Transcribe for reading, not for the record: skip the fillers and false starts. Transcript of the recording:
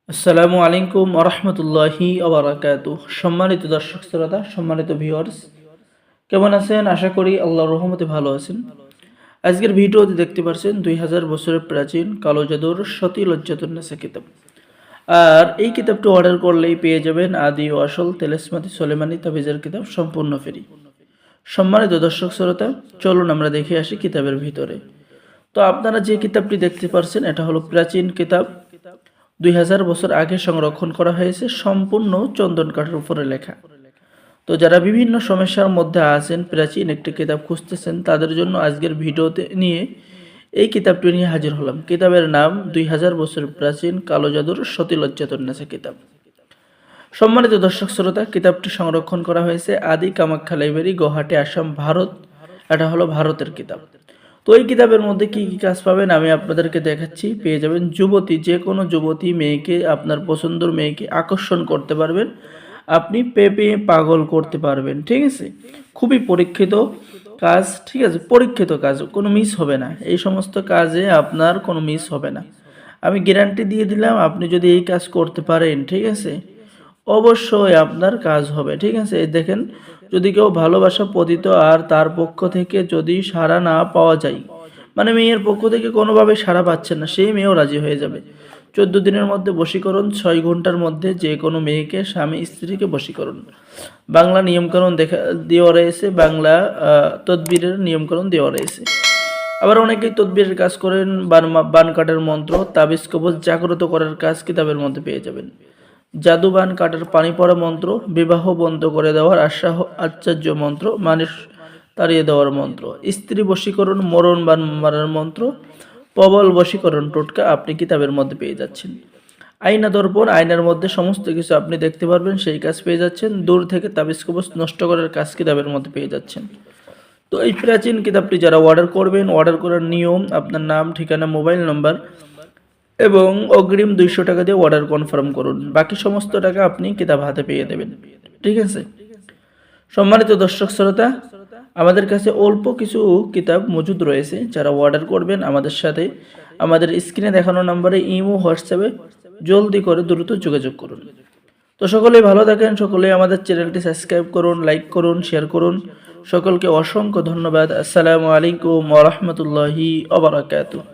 আসসালামু আলাইকুম ওয়া রাহমাতুল্লাহি ওয়া বারাকাতুহু। সম্মানিত দর্শক শ্রোতা, সম্মানিত ভিউয়ার্স, কেমন আছেন? আশা করি আল্লাহর রহমতে ভালো আছেন। আজকের ভিডিওতে দেখতে পাচ্ছেন 2000 বছরের প্রাচীন কালো জাদুর সতী লজ্জাতুন্নেসা কিতাব। আর এই কিতাবটি অর্ডার করলেই পেয়ে যাবেন আদি ও আসল তেলেসমাতি সোলেমানি তাবিজের কিতাব সম্পূর্ণ ফ্রি। সম্মানিত দর্শক শ্রোতা, চলুন আমরা দেখে আসি কিতাবের ভিতরে। তো আপনারা যে কিতাবটি দেখতে পাচ্ছেন এটা হলো প্রাচীন কিতাব। 2000 বছর আগে সংরক্ষণ করা হয়েছে, সম্পূর্ণ চন্দন কাঠের উপরে লেখা। তো যারা বিভিন্ন সমস্যার মধ্যে আছেন, প্রাচীন একটি কিতাব খুঁজতেছেন, তাদের জন্য আজকের ভিডিওতে নিয়ে এই কিতাবটি নিয়ে হাজির হলাম। কিতাবের নাম 2000 বছর প্রাচীন কালো জাদুর সতী লজ্জাতুন্নেসা কিতাব। সম্মানিত দর্শক শ্রোতা, কিতাবটি সংরক্ষণ করা হয়েছে আদি কামাখ্যা লাইব্রেরি, গুয়াহাটি, আসাম, ভারত। এটা হলো ভারতের কিতাব। তো এই কিতাবের মধ্যে কি কি কাজ পাবেন আমি আপনাদেরকে দেখাচ্ছি। পেয়ে যাবেন যুবতী, যে কোনো যুবতী মেয়েকে, আপনার পছন্দের মেয়েকে আকর্ষণ করতে পারবেন, আপনি পেপে পাগল করতে পারবেন। ঠিক আছে, খুবই পরীক্ষিত কাজ। ঠিক আছে, পরীক্ষিত কাজ, কোনো মিস হবে না। এই সমস্ত কাজে আপনার কোনো মিস হবে না, আমি গ্যারান্টি দিয়ে দিলাম। আপনি যদি এই কাজ করতে পারেন, ঠিক আছে, অবশ্যই আপনার কাজ হবে। ঠিক আছে, এই দেখেন, যদি কেউ ভালোবাসা পতিত আর তার পক্ষ থেকে যদি সাড়া না পাওয়া যায়, মানে মেয়ের পক্ষ থেকে কোনোভাবে সাড়া পাচ্ছেন না, সেই মেয়েও রাজি হয়ে যাবে। 14 দিনের মধ্যে বশীকরণ, 6 ঘন্টার মধ্যে যে কোনো মেয়েকে, স্বামী স্ত্রীকে বশীকরণ। বাংলা নিয়মকানুন দেওয়া রয়েছে, বাংলা তদবিরের নিয়মকানুন দেওয়া রয়েছে। আবার অনেকেই তদবিরের কাজ করেন, বান কাটার মন্ত্র, তাবিজ কবজ জাগ্রত করার কাজ কিতাবের মধ্যে পেয়ে যাবেন। জাদু বান কাটার পানি পড়া মন্ত্র, বিবাহ বন্ধ করে দেওয়ার আশ্চর্য মন্ত্র, মানুষ তাড়িয়ে দেওয়ার মন্ত্র, স্ত্রী বশীকরণ, মরণ বান মারার মন্ত্র, প্রবল বশীকরণ টোটকা আপনি কিতাবের মধ্যে পেয়ে যাচ্ছেন। আয়না দর্পণ, আয়নার মধ্যে সমস্ত কিছু আপনি দেখতে পারবেন, সেই কাজ পেয়ে যাচ্ছেন। দূর থেকে তাবিজ কবজ নষ্ট করার কাজ কিতাবের মধ্যে পেয়ে যাচ্ছেন। তো এই প্রাচীন কিতাবটি যারা অর্ডার করবেন, অর্ডার করার নিয়ম, আপনার নাম, ঠিকানা, মোবাইল নম্বর এবং অগ্রিম 200 টাকা দিয়ে অর্ডার কনফার্ম করুন। বাকি সমস্ত টাকা আপনি কিতাব হাতে পেয়ে দেবেন। ঠিক আছে, সম্মানিত দর্শক শ্রোতা, আমাদের কাছে অল্প কিছু কিতাব মজুদ রয়েছে। যারা অর্ডার করবেন আমাদের সাথে, আমাদের স্ক্রিনে দেখানো নম্বরে ইমো, হোয়াটসঅ্যাপে জলদি করে দ্রুত যোগাযোগ করুন। তো সকলেই ভালো থাকেন, সকলেই আমাদের চ্যানেলটি সাবস্ক্রাইব করুন, লাইক করুন, শেয়ার করুন। সকলকে অসংখ্য ধন্যবাদ। আসসালামু আলাইকুম ওয়া রাহমাতুল্লাহি ওয়া বারাকাতুহু।